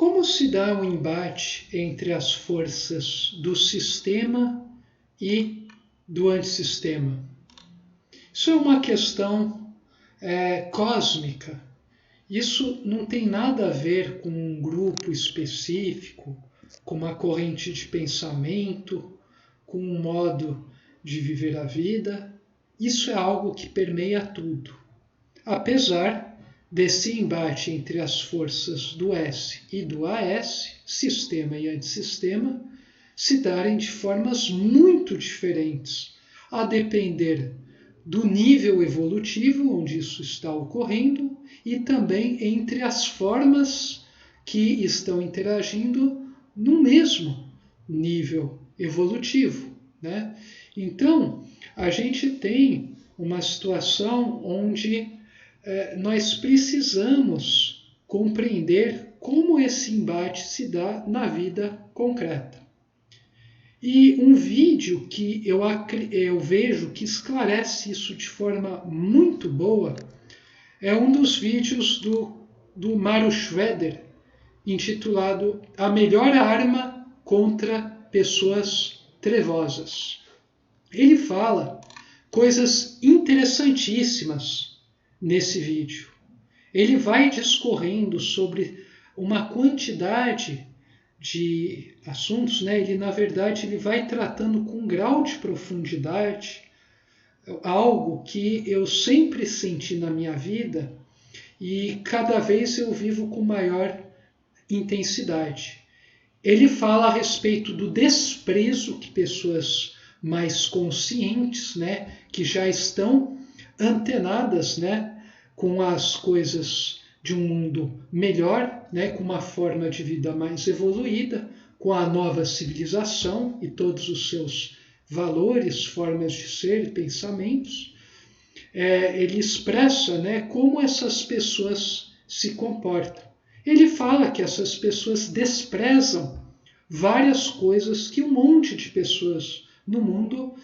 Como se dá um embate entre as forças do sistema e do antissistema? Isso é uma questão cósmica. Isso não tem nada a ver com um grupo específico, com uma corrente de pensamento, com um modo de viver a vida. Isso é algo que permeia tudo. Apesar desse embate entre as forças do S e do AS, sistema e antissistema, se darem de formas muito diferentes, a depender do nível evolutivo onde isso está ocorrendo e também entre as formas que estão interagindo no mesmo nível evolutivo, né? Então, a gente tem uma situação onde nós precisamos compreender como esse embate se dá na vida concreta. E um vídeo que eu vejo que esclarece isso de forma muito boa é um dos vídeos do Mario Schroeder, intitulado A Melhor Arma contra Pessoas Trevosas. Ele fala coisas interessantíssimas nesse vídeo. Ele vai discorrendo sobre uma quantidade de assuntos, né? Ele, na verdade, ele vai tratando com um grau de profundidade algo que eu sempre senti na minha vida e cada vez eu vivo com maior intensidade. Ele fala a respeito do desprezo que pessoas mais conscientes, né, que já estão antenadas, né, com as coisas de um mundo melhor, né, com uma forma de vida mais evoluída, com a nova civilização e todos os seus valores, formas de ser e pensamentos. Ele expressa, né, como essas pessoas se comportam. Ele fala que essas pessoas desprezam várias coisas que um monte de pessoas no mundo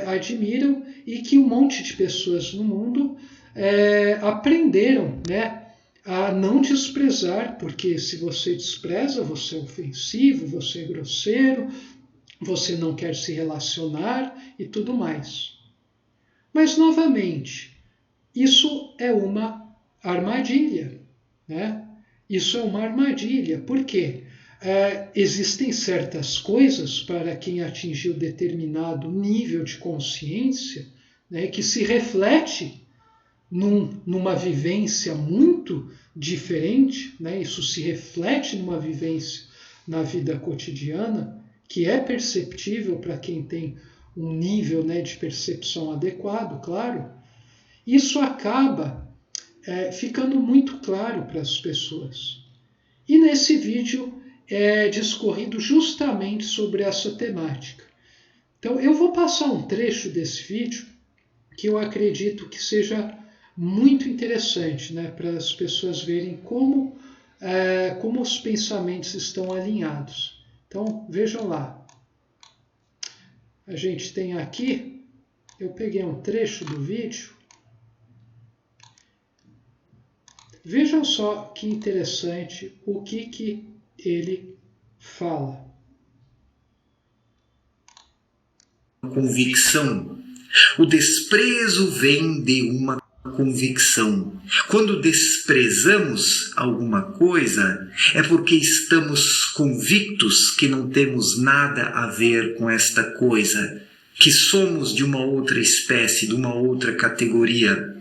admiram e que um monte de pessoas no mundo aprenderam, né, a não desprezar, porque se você despreza, você é ofensivo, você é grosseiro, você não quer se relacionar e tudo mais. Mas, novamente, isso é uma armadilha, né? Isso é uma armadilha. Por quê? Existem certas coisas para quem atingiu determinado nível de consciência, né, que se reflete numa vivência muito diferente, né? Isso se reflete numa vivência na vida cotidiana, que é perceptível para quem tem um nível, né, de percepção adequado, claro. Isso acaba ficando muito claro para as pessoas. E nesse vídeo é discorrido justamente sobre essa temática. Então eu vou passar um trecho desse vídeo que eu acredito que seja muito interessante, né, para as pessoas verem como os pensamentos estão alinhados. Então vejam lá. A gente tem aqui, eu peguei um trecho do vídeo. Vejam só que interessante o que ele fala. Convicção. O desprezo vem de uma convicção. Quando desprezamos alguma coisa, é porque estamos convictos que não temos nada a ver com esta coisa, que somos de uma outra espécie, de uma outra categoria,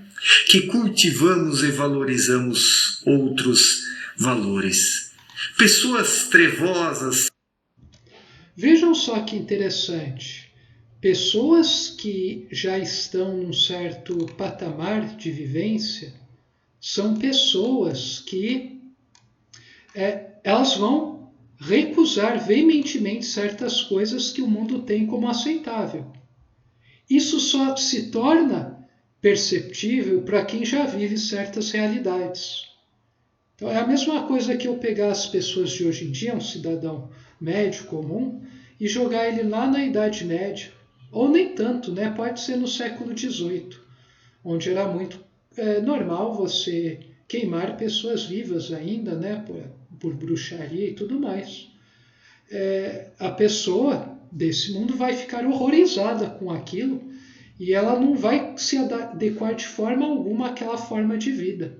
que cultivamos e valorizamos outros valores. Pessoas trevosas. Vejam só que interessante. Pessoas que já estão num certo patamar de vivência são pessoas que elas vão recusar veementemente certas coisas que o mundo tem como aceitável. Isso só se torna perceptível para quem já vive certas realidades. Então é a mesma coisa que eu pegar as pessoas de hoje em dia, um cidadão médio comum, e jogar ele lá na Idade Média, ou nem tanto, né? Pode ser no século XVIII, onde era muito normal você queimar pessoas vivas ainda, né, por bruxaria e tudo mais. A pessoa desse mundo vai ficar horrorizada com aquilo e ela não vai se adequar de forma alguma àquela forma de vida.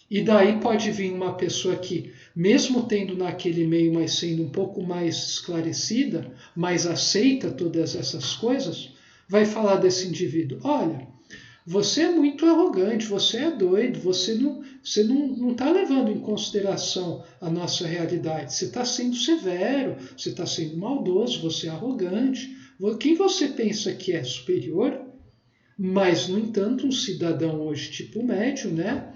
E daí pode vir uma pessoa que, mesmo tendo naquele meio, mas sendo um pouco mais esclarecida, mais aceita todas essas coisas, vai falar desse indivíduo: olha, você é muito arrogante, você é doido, você não está levando em consideração a nossa realidade, você está sendo severo, você está sendo maldoso, você é arrogante. Quem você pensa que é superior? Mas, no entanto, um cidadão hoje tipo médio, né?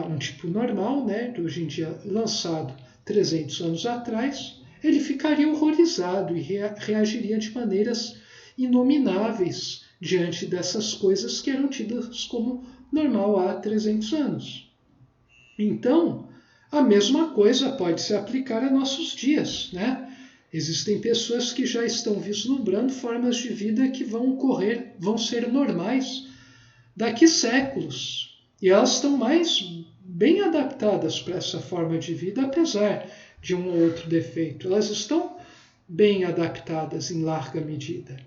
Um tipo normal, né, hoje em dia lançado 300 anos atrás, ele ficaria horrorizado e reagiria de maneiras inomináveis diante dessas coisas que eram tidas como normal há 300 anos. Então, a mesma coisa pode se aplicar a nossos dias, né? Existem pessoas que já estão vislumbrando formas de vida que vão ser normais daqui séculos. E elas estão bem adaptadas para essa forma de vida, apesar de um ou outro defeito. Elas estão bem adaptadas em larga medida.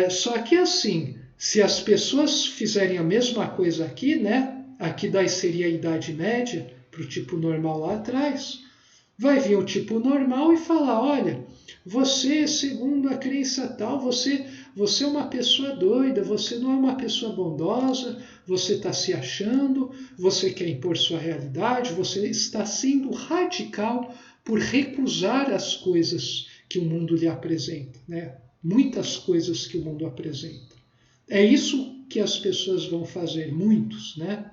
Só que assim, se as pessoas fizerem a mesma coisa aqui, né? Aqui daí seria a Idade Média, para o tipo normal lá atrás, vai vir o tipo normal e falar: olha, você, segundo a crença tal, você é uma pessoa doida, você não é uma pessoa bondosa, você está se achando, você quer impor sua realidade, você está sendo radical por recusar as coisas que o mundo lhe apresenta, né? Muitas coisas que o mundo apresenta. É isso que as pessoas vão fazer, muitos, né?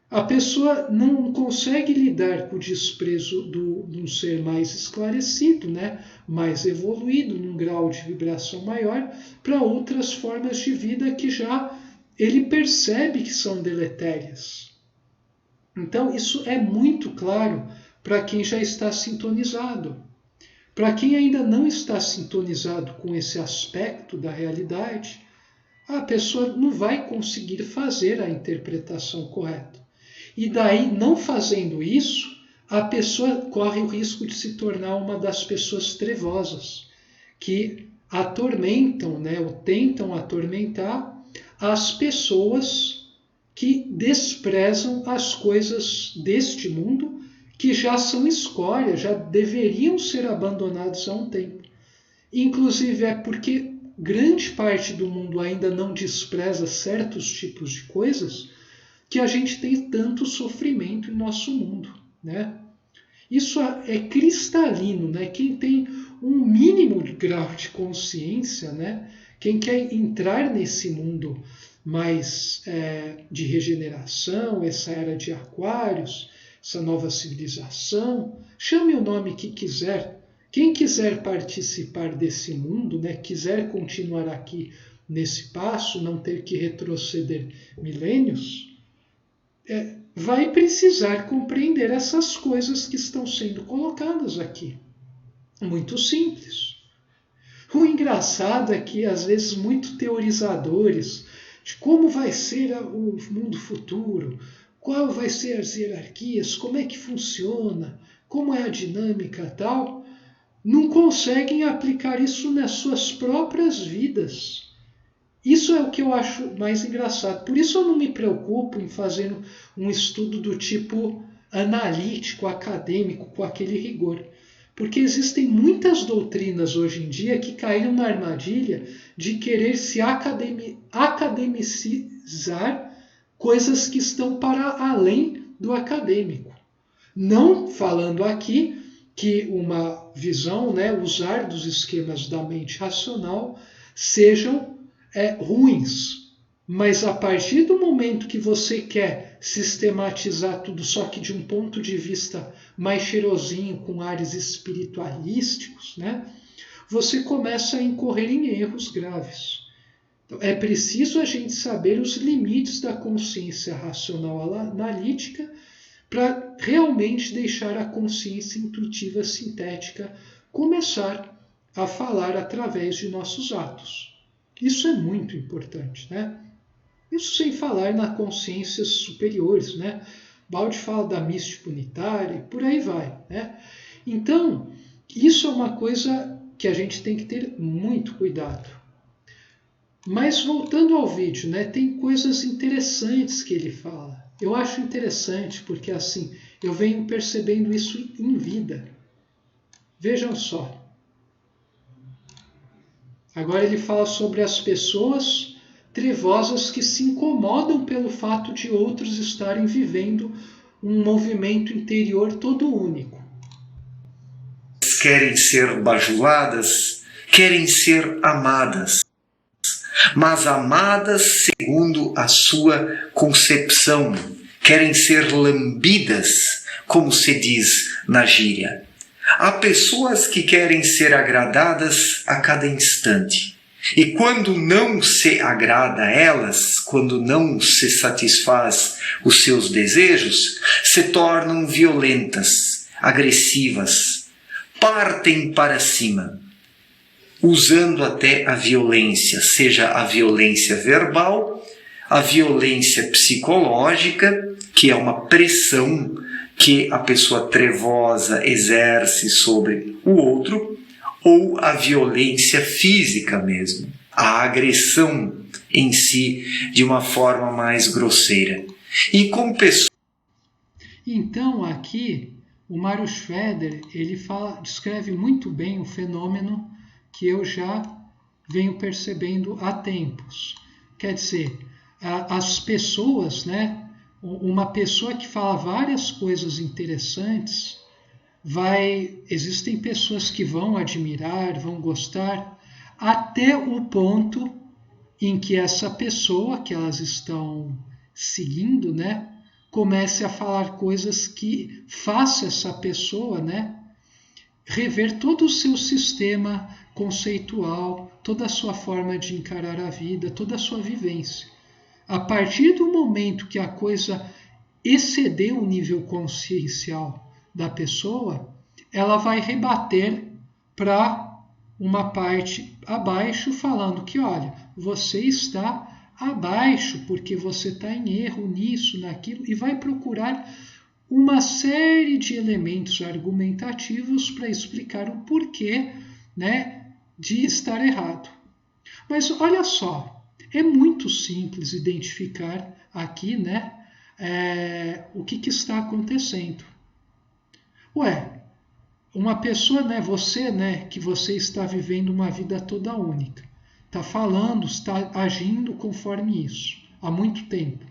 A pessoa não consegue lidar com o desprezo de um ser mais esclarecido, né? Mais evoluído, num grau de vibração maior, para outras formas de vida que já ele percebe que são deletérias. Então, isso é muito claro para quem já está sintonizado. Para quem ainda não está sintonizado com esse aspecto da realidade, a pessoa não vai conseguir fazer a interpretação correta. E daí, não fazendo isso, a pessoa corre o risco de se tornar uma das pessoas trevosas, que atormentam, né, ou tentam atormentar as pessoas que desprezam as coisas deste mundo, que já são escória, já deveriam ser abandonados há um tempo. Inclusive é porque grande parte do mundo ainda não despreza certos tipos de coisas que a gente tem tanto sofrimento em nosso mundo, né? Isso é cristalino, né? Quem tem um mínimo grau de consciência, né? Quem quer entrar nesse mundo mais de regeneração, essa era de Aquários, essa nova civilização, chame o nome que quiser. Quem quiser participar desse mundo, né? Quiser continuar aqui nesse passo, não ter que retroceder milênios, vai precisar compreender essas coisas que estão sendo colocadas aqui. Muito simples. O engraçado é que, às vezes, muito teorizadores de como vai ser o mundo futuro, qual vai ser as hierarquias, como é que funciona, como é a dinâmica e tal, não conseguem aplicar isso nas suas próprias vidas. Isso é o que eu acho mais engraçado. Por isso eu não me preocupo em fazer um estudo do tipo analítico, acadêmico, com aquele rigor. Porque existem muitas doutrinas hoje em dia que caíram na armadilha de querer se academicizar coisas que estão para além do acadêmico. Não falando aqui que uma visão, né, usar dos esquemas da mente racional sejam ruins, mas a partir do momento que você quer sistematizar tudo só que de um ponto de vista mais cheirosinho, com ares espiritualísticos, né, você começa a incorrer em erros graves. Então, é preciso a gente saber os limites da consciência racional analítica para realmente deixar a consciência intuitiva sintética começar a falar através de nossos atos. Isso é muito importante, né? Isso sem falar nas consciências superiores, né? Balde fala da mística unitária e por aí vai, né? Então, isso é uma coisa que a gente tem que ter muito cuidado. Mas voltando ao vídeo, né, tem coisas interessantes que ele fala. Eu acho interessante porque assim, eu venho percebendo isso em vida. Vejam só. Agora ele fala sobre as pessoas trevosas que se incomodam pelo fato de outros estarem vivendo um movimento interior todo único. Querem ser bajuladas, querem ser amadas, mas amadas segundo a sua concepção, querem ser lambidas, como se diz na gíria. Há pessoas que querem ser agradadas a cada instante. E quando não se agrada a elas, quando não se satisfaz os seus desejos, se tornam violentas, agressivas, partem para cima, usando até a violência, seja a violência verbal, a violência psicológica, que é uma pressão que a pessoa trevosa exerce sobre o outro, ou a violência física mesmo, a agressão em si de uma forma mais grosseira. E com pessoas... Então aqui o Mário Schroeder, ele descreve muito bem o fenômeno que eu já venho percebendo há tempos. Quer dizer, as pessoas, né? Uma pessoa que fala várias coisas interessantes, existem pessoas que vão admirar, vão gostar, até o ponto em que essa pessoa que elas estão seguindo, né, comece a falar coisas que faça essa pessoa, né, rever todo o seu sistema conceitual, toda a sua forma de encarar a vida, toda a sua vivência. A partir do momento que a coisa exceder o nível consciencial da pessoa, ela vai rebater para uma parte abaixo, falando que, olha, você está abaixo porque você está em erro nisso, naquilo, e vai procurar uma série de elementos argumentativos para explicar o porquê, né, de estar errado. Mas olha só, é muito simples identificar aqui, né, o que está acontecendo. Ué, uma pessoa, né, você, né, que você está vivendo uma vida toda única, está falando, está agindo conforme isso, há muito tempo.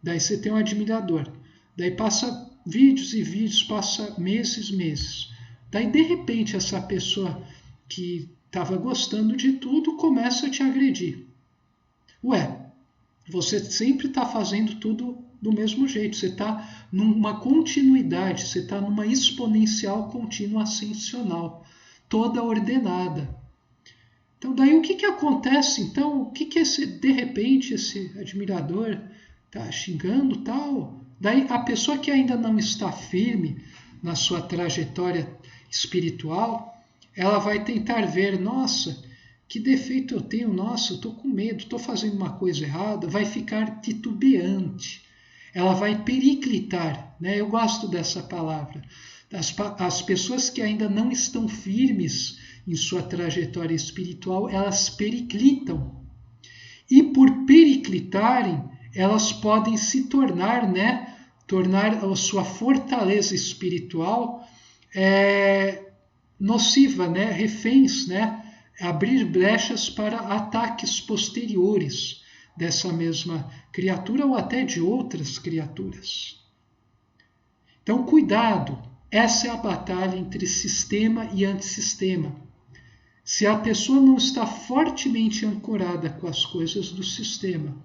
Daí você tem um admirador, daí passa vídeos e vídeos, passa meses. Daí, de repente, essa pessoa que estava gostando de tudo começa a te agredir. Ué, você sempre está fazendo tudo do mesmo jeito, você está numa continuidade, você está numa exponencial contínua ascensional, toda ordenada. Então, daí o que acontece? Então, o que de repente esse admirador está xingando tal? Daí a pessoa que ainda não está firme na sua trajetória espiritual, ela vai tentar ver, nossa, que defeito eu tenho, nossa, eu estou com medo, estou fazendo uma coisa errada, vai ficar titubeante, ela vai periclitar, né? Eu gosto dessa palavra. As pessoas que ainda não estão firmes em sua trajetória espiritual, elas periclitam. E por periclitarem, elas podem se tornar, né? Tornar a sua fortaleza espiritual nociva, né? Reféns, né? Abrir brechas para ataques posteriores dessa mesma criatura ou até de outras criaturas. Então, cuidado, essa é a batalha entre sistema e antissistema. Se a pessoa não está fortemente ancorada com as coisas do sistema,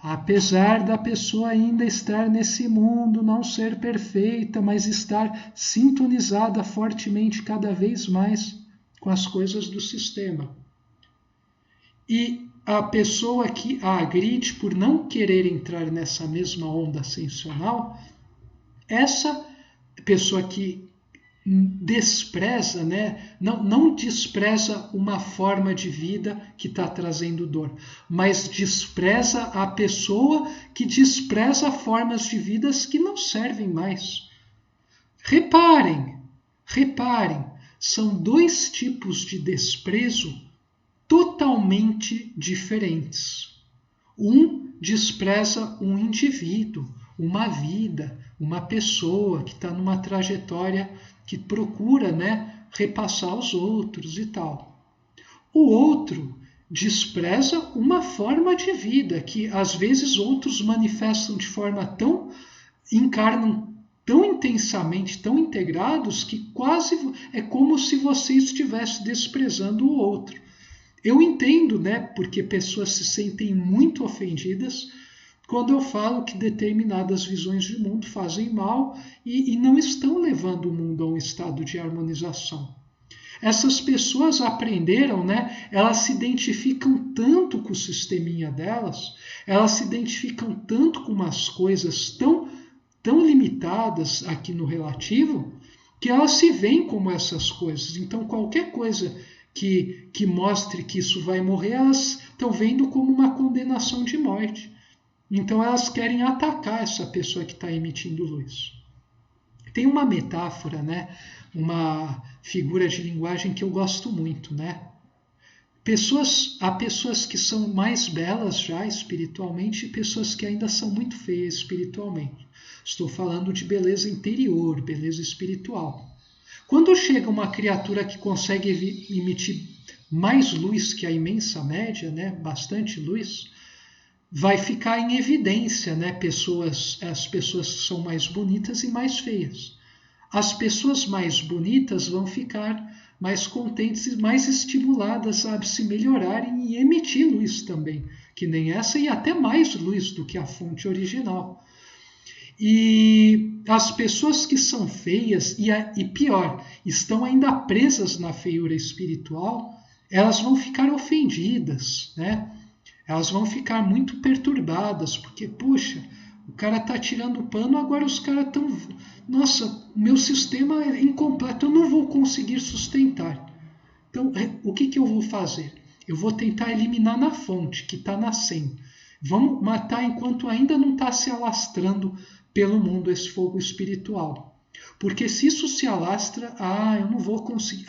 apesar da pessoa ainda estar nesse mundo, não ser perfeita, mas estar sintonizada fortemente cada vez mais com as coisas do sistema. E a pessoa que a agride por não querer entrar nessa mesma onda ascensional, essa pessoa que despreza, né? Não despreza uma forma de vida que está trazendo dor, mas despreza a pessoa que despreza formas de vidas que não servem mais. Reparem, são dois tipos de desprezo totalmente diferentes. Um despreza um indivíduo, uma vida, uma pessoa que está numa trajetória que procura, né, repassar aos outros e tal. O outro despreza uma forma de vida que às vezes outros manifestam de forma encarnam tão intensamente, tão integrados, que quase é como se você estivesse desprezando o outro. Eu entendo, né, porque pessoas se sentem muito ofendidas quando eu falo que determinadas visões de mundo fazem mal e não estão levando o mundo a um estado de harmonização. Essas pessoas aprenderam, né? Elas se identificam tanto com o sisteminha delas, elas se identificam tanto com umas coisas tão limitadas aqui no relativo, que elas se veem como essas coisas. Então, qualquer coisa que mostre que isso vai morrer, elas estão vendo como uma condenação de morte. Então elas querem atacar essa pessoa que está emitindo luz. Tem uma metáfora, né? Uma figura de linguagem que eu gosto muito, né? Há pessoas que são mais belas já espiritualmente e pessoas que ainda são muito feias espiritualmente. Estou falando de beleza interior, beleza espiritual. Quando chega uma criatura que consegue emitir mais luz que a imensa média, né? Bastante luz, vai ficar em evidência, né? As pessoas que são mais bonitas e mais feias. As pessoas mais bonitas vão ficar mais contentes e mais estimuladas a se melhorarem e emitir luz também, que nem essa, e até mais luz do que a fonte original. E as pessoas que são feias e pior, estão ainda presas na feiura espiritual, elas vão ficar ofendidas, né? Elas vão ficar muito perturbadas, porque, puxa, o cara está tirando o pano, agora os caras estão... Nossa, o meu sistema é incompleto, eu não vou conseguir sustentar. Então, o que eu vou fazer? Eu vou tentar eliminar na fonte, que está nascendo. Vamos matar enquanto ainda não está se alastrando pelo mundo esse fogo espiritual. Porque se isso se alastra, eu não vou conseguir...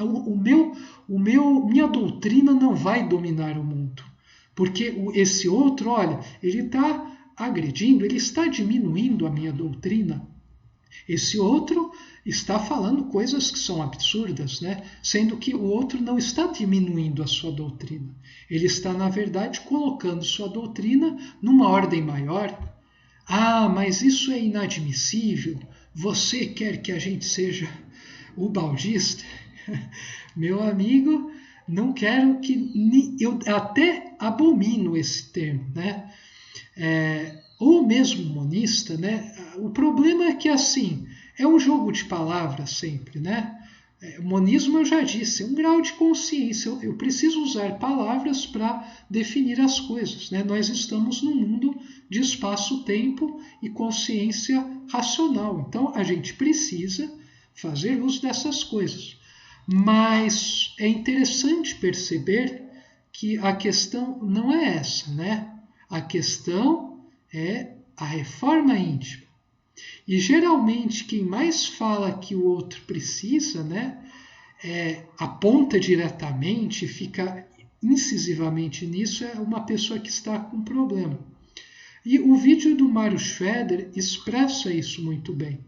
Minha doutrina não vai dominar o mundo. Porque esse outro, olha, ele está agredindo, ele está diminuindo a minha doutrina. Esse outro está falando coisas que são absurdas, né? Sendo que o outro não está diminuindo a sua doutrina. Ele está, na verdade, colocando sua doutrina numa ordem maior. Mas isso é inadmissível. Você quer que a gente seja ubaldista? Meu amigo... Não quero que... Eu até abomino esse termo, né? Ou mesmo monista, né? O problema é que, assim, é um jogo de palavras sempre, né? Monismo, eu já disse, é um grau de consciência. Eu preciso usar palavras para definir as coisas, né? Nós estamos num mundo de espaço-tempo e consciência racional. Então, a gente precisa fazer uso dessas coisas. Mas é interessante perceber que a questão não é essa, né? A questão é a reforma íntima. E geralmente quem mais fala que o outro precisa, né, aponta diretamente, fica incisivamente nisso, é uma pessoa que está com problema. E o vídeo do Mário Schroeder expressa isso muito bem.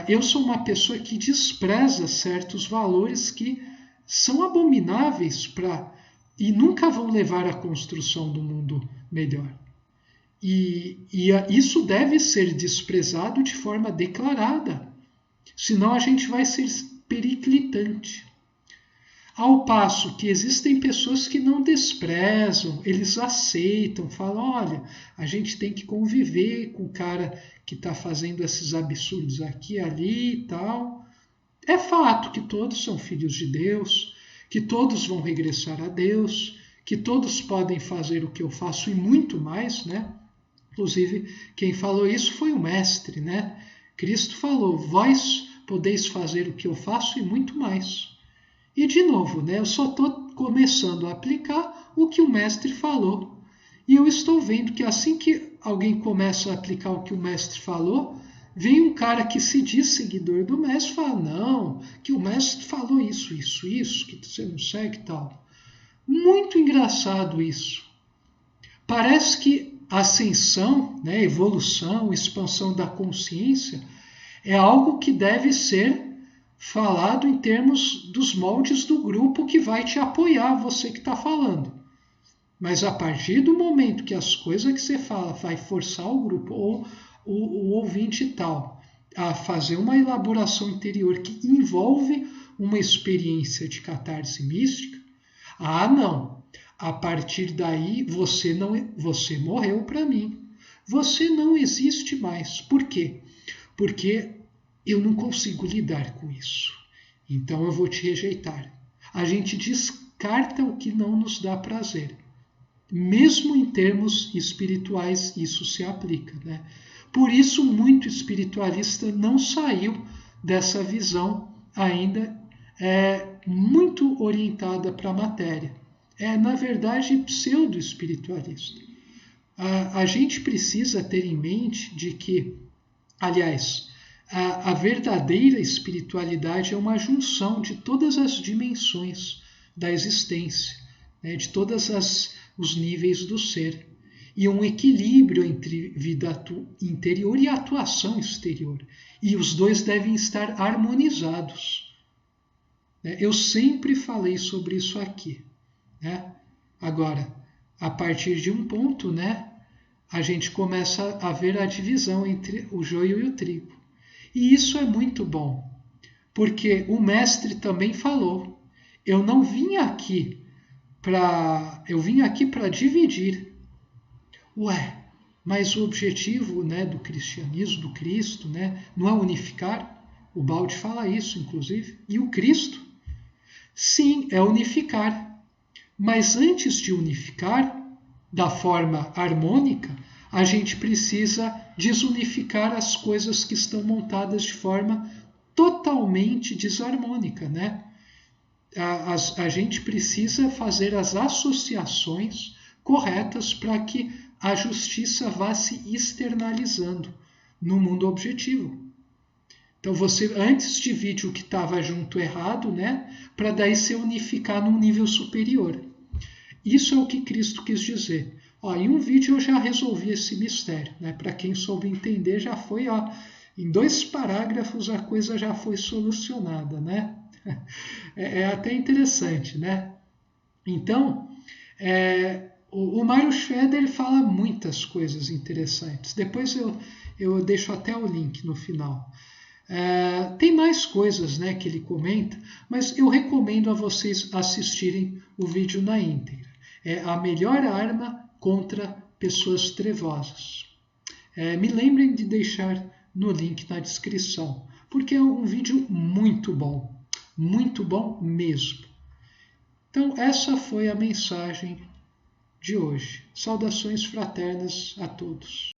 Eu sou uma pessoa que despreza certos valores que são abomináveis e nunca vão levar à construção do mundo melhor. E isso deve ser desprezado de forma declarada, senão a gente vai ser periclitante. Ao passo que existem pessoas que não desprezam, eles aceitam, falam, olha, a gente tem que conviver com o cara que está fazendo esses absurdos aqui e ali e tal. É fato que todos são filhos de Deus, que todos vão regressar a Deus, que todos podem fazer o que eu faço e muito mais, né? Inclusive, quem falou isso foi o Mestre, né? Cristo falou, vós podeis fazer o que eu faço e muito mais. E de novo, né, eu só estou começando a aplicar o que o mestre falou. E eu estou vendo que assim que alguém começa a aplicar o que o mestre falou, vem um cara que se diz seguidor do mestre e fala, não, que o mestre falou isso, que você não segue e tal. Muito engraçado isso. Parece que a ascensão, né, evolução, expansão da consciência é algo que deve ser falado em termos dos moldes do grupo que vai te apoiar, você que está falando. Mas a partir do momento que as coisas que você fala vai forçar o grupo ou o ouvinte e tal a fazer uma elaboração interior que envolve uma experiência de catarse mística, não. A partir daí você morreu para mim. Você não existe mais. Por quê? Porque eu não consigo lidar com isso. Então eu vou te rejeitar. A gente descarta o que não nos dá prazer. Mesmo em termos espirituais, isso se aplica, né? Por isso, muito espiritualista não saiu dessa visão ainda muito orientada para a matéria. É, na verdade, pseudo-espiritualista. A gente precisa ter em mente de que, aliás, a verdadeira espiritualidade é uma junção de todas as dimensões da existência, né, de todos os níveis do ser, e um equilíbrio entre vida interior e atuação exterior. E os dois devem estar harmonizados. Eu sempre falei sobre isso aqui. Né? Agora, a partir de um ponto, né, a gente começa a ver a divisão entre o joio e o trigo. E isso é muito bom, porque o mestre também falou, eu vim aqui para dividir. Ué, mas o objetivo, né, do cristianismo, do Cristo, né, não é unificar? O Baldi fala isso, inclusive. E o Cristo? Sim, é unificar. Mas antes de unificar, da forma harmônica, a gente precisa desunificar as coisas que estão montadas de forma totalmente desarmônica, né? A gente precisa fazer as associações corretas para que a justiça vá se externalizando no mundo objetivo. Então você antes divide o que estava junto errado, né? Para daí se unificar num nível superior. Isso é o que Cristo quis dizer. Em um vídeo eu já resolvi esse mistério, né? Para quem soube entender, já foi, em 2 parágrafos a coisa já foi solucionada, né? É até interessante, né? Então, o Mário Schroeder fala muitas coisas interessantes. Depois eu deixo até o link no final. Tem mais coisas, né, que ele comenta, mas eu recomendo a vocês assistirem o vídeo na íntegra. É a melhor arma contra pessoas trevosas. Me lembrem de deixar no link na descrição, porque é um vídeo muito bom mesmo. Então essa foi a mensagem de hoje. Saudações fraternas a todos.